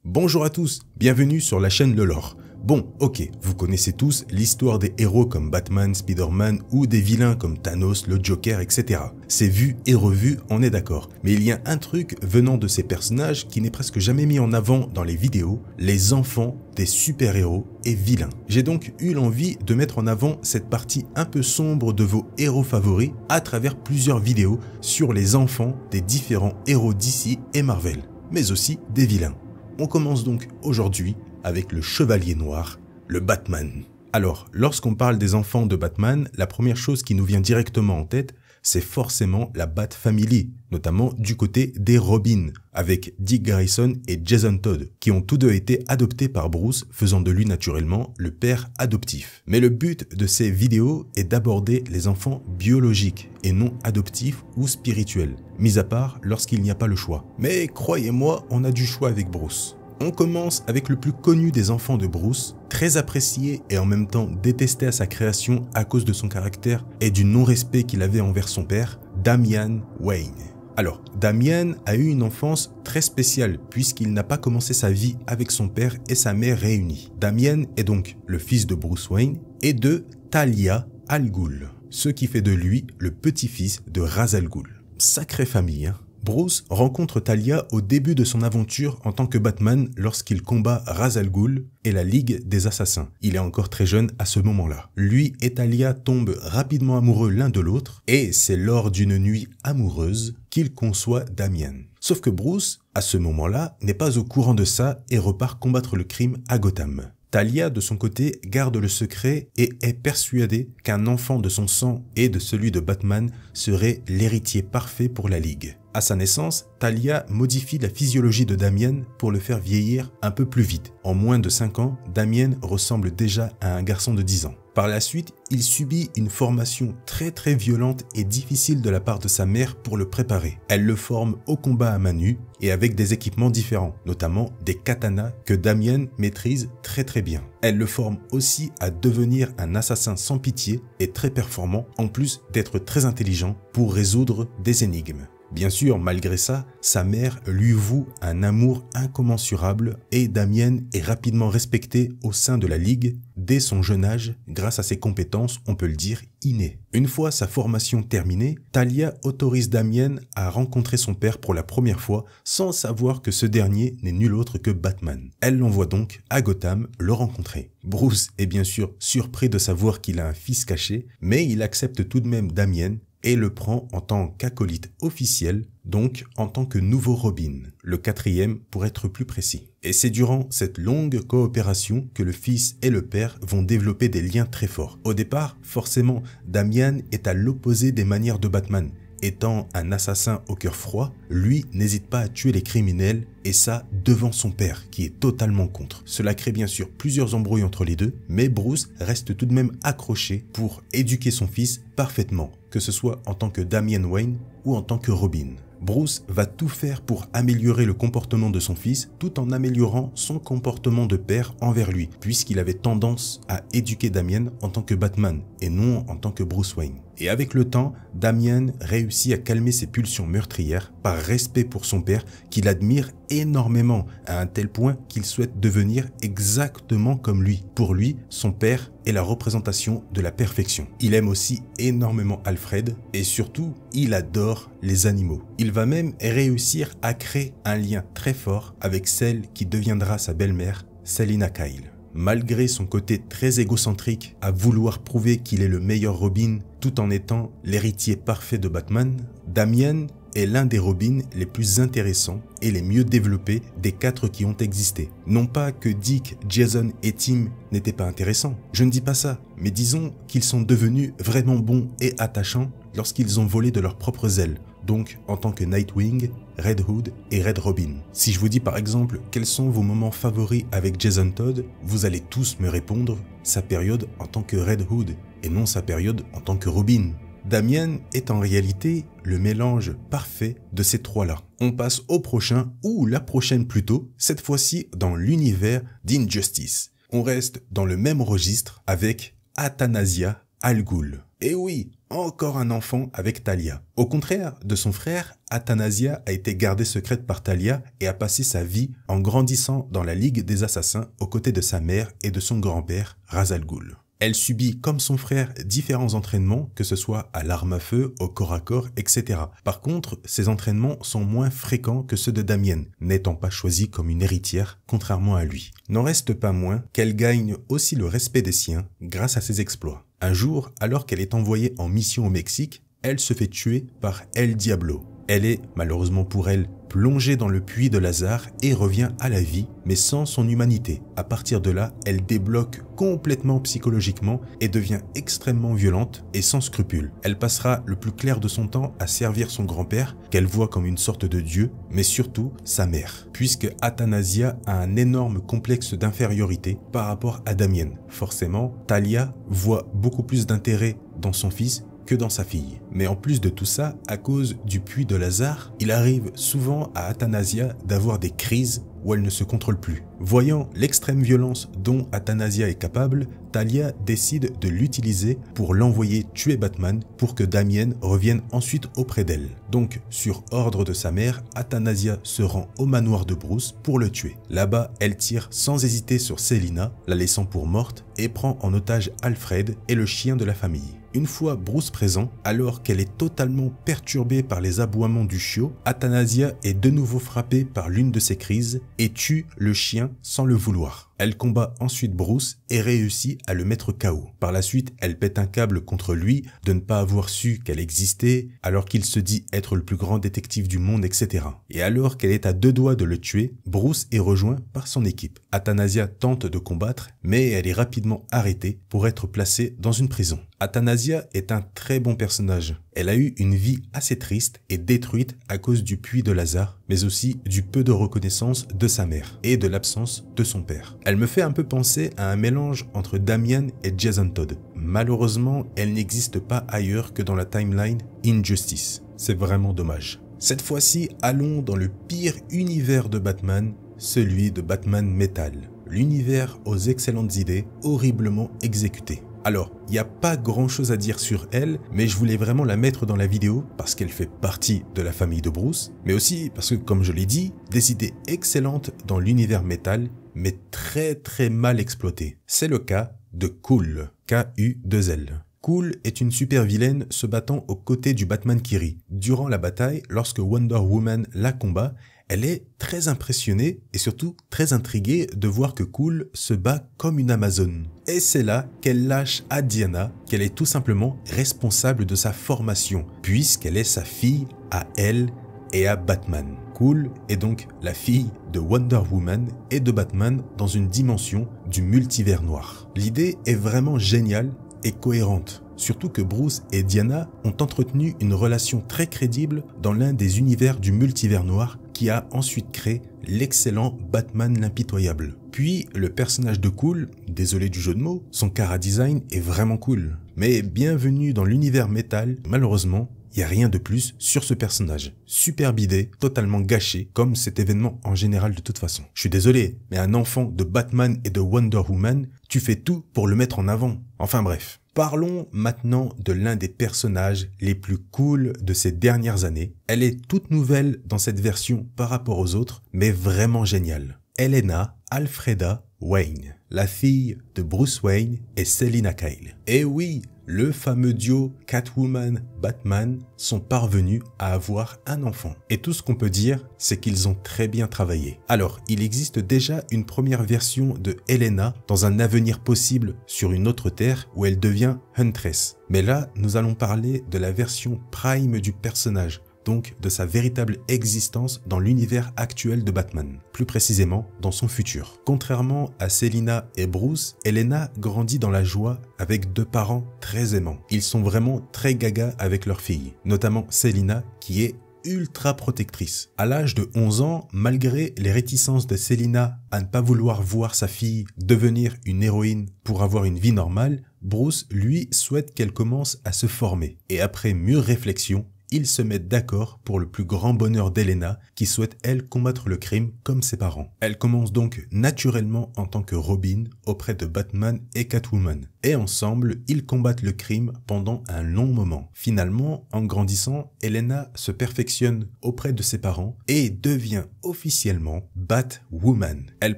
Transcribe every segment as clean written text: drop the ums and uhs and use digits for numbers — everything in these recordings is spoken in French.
Bonjour à tous, bienvenue sur la chaîne Le Lore. Bon, ok, vous connaissez tous l'histoire des héros comme Batman, Spider-Man ou des vilains comme Thanos, le Joker, etc. C'est vu et revu, on est d'accord. Mais il y a un truc venant de ces personnages qui n'est presque jamais mis en avant dans les vidéos, les enfants des super-héros et vilains. J'ai donc eu l'envie de mettre en avant cette partie un peu sombre de vos héros favoris à travers plusieurs vidéos sur les enfants des différents héros DC et Marvel, mais aussi des vilains. On commence donc aujourd'hui avec le Chevalier Noir, le Batman. Alors, lorsqu'on parle des enfants de Batman, la première chose qui nous vient directement en tête, c'est forcément la Bat Family, notamment du côté des Robins, avec Dick Grayson et Jason Todd, qui ont tous deux été adoptés par Bruce, faisant de lui naturellement le père adoptif. Mais le but de ces vidéos est d'aborder les enfants biologiques et non adoptifs ou spirituels, mis à part lorsqu'il n'y a pas le choix. Mais croyez-moi, on a du choix avec Bruce. On commence avec le plus connu des enfants de Bruce, très apprécié et en même temps détesté à sa création à cause de son caractère et du non-respect qu'il avait envers son père, Damian Wayne. Alors, Damian a eu une enfance très spéciale puisqu'il n'a pas commencé sa vie avec son père et sa mère réunis. Damian est donc le fils de Bruce Wayne et de Talia al Ghul, ce qui fait de lui le petit-fils de Ra's al Ghul. Sacrée famille, hein. Bruce rencontre Talia au début de son aventure en tant que Batman lorsqu'il combat Ra's al Ghul et la Ligue des Assassins. Il est encore très jeune à ce moment-là. Lui et Talia tombent rapidement amoureux l'un de l'autre et c'est lors d'une nuit amoureuse qu'il conçoit Damian. Sauf que Bruce, à ce moment-là, n'est pas au courant de ça et repart combattre le crime à Gotham. Talia, de son côté, garde le secret et est persuadée qu'un enfant de son sang et de celui de Batman serait l'héritier parfait pour la Ligue. À sa naissance, Talia modifie la physiologie de Damian pour le faire vieillir un peu plus vite. En moins de 5 ans, Damian ressemble déjà à un garçon de 10 ans. Par la suite, il subit une formation très violente et difficile de la part de sa mère pour le préparer. Elle le forme au combat à main nue et avec des équipements différents, notamment des katanas que Damian maîtrise très bien. Elle le forme aussi à devenir un assassin sans pitié et très performant, en plus d'être très intelligent pour résoudre des énigmes. Bien sûr, malgré ça, sa mère lui voue un amour incommensurable et Damian est rapidement respecté au sein de la Ligue dès son jeune âge grâce à ses compétences, on peut le dire, innées. Une fois sa formation terminée, Talia autorise Damian à rencontrer son père pour la première fois sans savoir que ce dernier n'est nul autre que Batman. Elle l'envoie donc à Gotham le rencontrer. Bruce est bien sûr surpris de savoir qu'il a un fils caché, mais il accepte tout de même Damian et le prend en tant qu'acolyte officiel, donc en tant que nouveau Robin, le 4e pour être plus précis. Et c'est durant cette longue coopération que le fils et le père vont développer des liens très forts. Au départ, forcément, Damian est à l'opposé des manières de Batman. Étant un assassin au cœur froid, lui n'hésite pas à tuer les criminels et ça devant son père qui est totalement contre. Cela crée bien sûr plusieurs embrouilles entre les deux, mais Bruce reste tout de même accroché pour éduquer son fils parfaitement, que ce soit en tant que Damian Wayne ou en tant que Robin. Bruce va tout faire pour améliorer le comportement de son fils tout en améliorant son comportement de père envers lui, puisqu'il avait tendance à éduquer Damian en tant que Batman et non en tant que Bruce Wayne. Et avec le temps, Damian réussit à calmer ses pulsions meurtrières par respect pour son père qu'il admire énormément à un tel point qu'il souhaite devenir exactement comme lui. Pour lui, son père est la représentation de la perfection. Il aime aussi énormément Alfred et surtout, il adore les animaux. Il va même réussir à créer un lien très fort avec celle qui deviendra sa belle-mère, Selina Kyle. Malgré son côté très égocentrique à vouloir prouver qu'il est le meilleur Robin tout en étant l'héritier parfait de Batman, Damian est l'un des Robins les plus intéressants et les mieux développés des 4 qui ont existé. Non pas que Dick, Jason et Tim n'étaient pas intéressants, je ne dis pas ça, mais disons qu'ils sont devenus vraiment bons et attachants lorsqu'ils ont volé de leurs propres ailes, donc en tant que Nightwing, Red Hood et Red Robin. Si je vous dis par exemple quels sont vos moments favoris avec Jason Todd, vous allez tous me répondre sa période en tant que Red Hood et non sa période en tant que Robin. Damian est en réalité le mélange parfait de ces trois-là. On passe au prochain, ou la prochaine plutôt, cette fois-ci dans l'univers d'Injustice. On reste dans le même registre avec Athanasia al Ghul. Et oui, encore un enfant avec Talia. Au contraire de son frère, Athanasia a été gardée secrète par Talia et a passé sa vie en grandissant dans la Ligue des Assassins aux côtés de sa mère et de son grand-père, Ra's al Ghul. Elle subit, comme son frère, différents entraînements, que ce soit à l'arme à feu, au corps à corps, etc. Par contre, ces entraînements sont moins fréquents que ceux de Damienne, n'étant pas choisie comme une héritière, contrairement à lui. N'en reste pas moins qu'elle gagne aussi le respect des siens grâce à ses exploits. Un jour, alors qu'elle est envoyée en mission au Mexique, elle se fait tuer par El Diablo. Elle est, malheureusement pour elle, plongée dans le puits de Lazare et revient à la vie, mais sans son humanité. À partir de là, elle débloque complètement psychologiquement et devient extrêmement violente et sans scrupules. Elle passera le plus clair de son temps à servir son grand-père, qu'elle voit comme une sorte de dieu, mais surtout sa mère, puisque Athanasia a un énorme complexe d'infériorité par rapport à Damienne. Forcément, Talia voit beaucoup plus d'intérêt dans son fils que dans sa fille. Mais en plus de tout ça, à cause du puits de Lazare, il arrive souvent à Athanasia d'avoir des crises où elle ne se contrôle plus. Voyant l'extrême violence dont Athanasia est capable, Talia décide de l'utiliser pour l'envoyer tuer Batman pour que Damienne revienne ensuite auprès d'elle. Donc, sur ordre de sa mère, Athanasia se rend au manoir de Bruce pour le tuer. Là-bas, elle tire sans hésiter sur Selina, la laissant pour morte, et prend en otage Alfred et le chien de la famille. Une fois Bruce présent, alors qu'elle est totalement perturbée par les aboiements du chiot, Athanasia est de nouveau frappée par l'une de ses crises et tue le chien sans le vouloir. Elle combat ensuite Bruce et réussit à le mettre KO. Par la suite, elle pète un câble contre lui de ne pas avoir su qu'elle existait alors qu'il se dit être le plus grand détective du monde, etc. Et alors qu'elle est à deux doigts de le tuer, Bruce est rejoint par son équipe. Athanasia tente de combattre, mais elle est rapidement arrêtée pour être placée dans une prison. Athanasia est un très bon personnage. Elle a eu une vie assez triste et détruite à cause du puits de Lazare, mais aussi du peu de reconnaissance de sa mère et de l'absence de son père. Elle me fait un peu penser à un mélange entre Damian et Jason Todd. Malheureusement, elle n'existe pas ailleurs que dans la timeline Injustice. C'est vraiment dommage. Cette fois-ci, allons dans le pire univers de Batman, celui de Batman Metal. L'univers aux excellentes idées, horriblement exécutées. Alors, il n'y a pas grand chose à dire sur elle, mais je voulais vraiment la mettre dans la vidéo parce qu'elle fait partie de la famille de Bruce, mais aussi parce que, comme je l'ai dit, des idées excellentes dans l'univers métal, mais très mal exploitées. C'est le cas de K'Ul, K-U-2-L. K'Ul est une super vilaine se battant aux côtés du Batman qui rit. Durant la bataille, lorsque Wonder Woman la combat, elle est très impressionnée et surtout très intriguée de voir que K'Ul se bat comme une Amazone. Et c'est là qu'elle lâche à Diana qu'elle est tout simplement responsable de sa formation, puisqu'elle est sa fille à elle et à Batman. K'Ul est donc la fille de Wonder Woman et de Batman dans une dimension du multivers noir. L'idée est vraiment géniale et cohérente. Surtout que Bruce et Diana ont entretenu une relation très crédible dans l'un des univers du multivers noir qui a ensuite créé l'excellent Batman l'impitoyable. Puis le personnage de K'Ul, désolé du jeu de mots, son chara-design est vraiment cool. Mais bienvenue dans l'univers métal, malheureusement, il n'y a rien de plus sur ce personnage. Super bidé, totalement gâché, comme cet événement en général de toute façon. Je suis désolé, mais un enfant de Batman et de Wonder Woman, tu fais tout pour le mettre en avant. Enfin bref. Parlons maintenant de l'un des personnages les plus cool de ces dernières années. Elle est toute nouvelle dans cette version par rapport aux autres, mais vraiment géniale. Helena Alfreda Wayne, la fille de Bruce Wayne et Selina Kyle. Et oui, le fameux duo Catwoman-Batman sont parvenus à avoir un enfant. Et tout ce qu'on peut dire, c'est qu'ils ont très bien travaillé. Alors, il existe déjà une première version de Helena dans un avenir possible sur une autre terre où elle devient Huntress. Mais là, nous allons parler de la version prime du personnage, donc de sa véritable existence dans l'univers actuel de Batman, plus précisément dans son futur. Contrairement à Selina et Bruce, Helena grandit dans la joie avec deux parents très aimants. Ils sont vraiment très gaga avec leur fille, notamment Selina qui est ultra protectrice. À l'âge de 11 ans, malgré les réticences de Selina à ne pas vouloir voir sa fille devenir une héroïne pour avoir une vie normale, Bruce, lui, souhaite qu'elle commence à se former. Et après mûre réflexion, ils se mettent d'accord pour le plus grand bonheur d'Helena, qui souhaite elle combattre le crime comme ses parents. Elle commence donc naturellement en tant que Robin auprès de Batman et Catwoman. Et ensemble, ils combattent le crime pendant un long moment. Finalement, en grandissant, Helena se perfectionne auprès de ses parents et devient officiellement Batwoman. Elle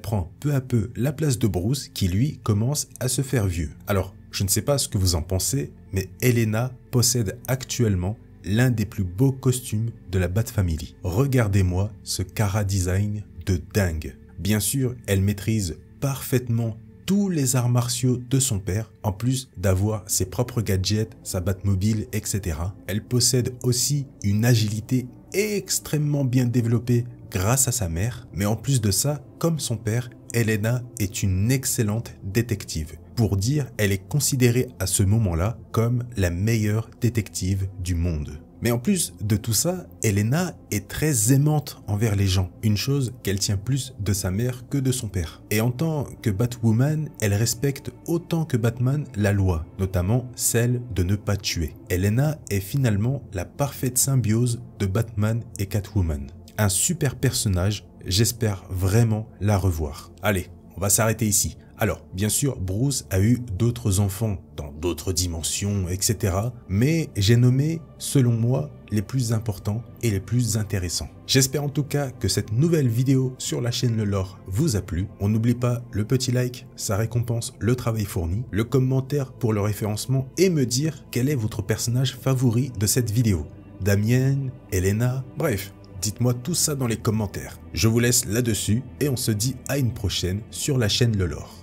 prend peu à peu la place de Bruce qui lui commence à se faire vieux. Alors, je ne sais pas ce que vous en pensez, mais Helena possède actuellement l'un des plus beaux costumes de la Bat Family. Regardez-moi ce Kara design de dingue. Bien sûr, elle maîtrise parfaitement tous les arts martiaux de son père, en plus d'avoir ses propres gadgets, sa Batmobile, etc. Elle possède aussi une agilité extrêmement bien développée grâce à sa mère, mais en plus de ça, comme son père, Helena est une excellente détective. Pour dire, elle est considérée à ce moment-là comme la meilleure détective du monde. Mais en plus de tout ça, Helena est très aimante envers les gens, une chose qu'elle tient plus de sa mère que de son père. Et en tant que Batwoman, elle respecte autant que Batman la loi, notamment celle de ne pas tuer. Helena est finalement la parfaite symbiose de Batman et Catwoman. Un super personnage, j'espère vraiment la revoir. Allez, on va s'arrêter ici. Alors, bien sûr, Bruce a eu d'autres enfants dans d'autres dimensions, etc. Mais j'ai nommé, selon moi, les plus importants et les plus intéressants. J'espère en tout cas que cette nouvelle vidéo sur la chaîne Le Lore vous a plu. On n'oublie pas le petit like, ça récompense le travail fourni, le commentaire pour le référencement et me dire quel est votre personnage favori de cette vidéo. Damien, Helena, bref. Dites-moi tout ça dans les commentaires. Je vous laisse là-dessus et on se dit à une prochaine sur la chaîne Le Lore.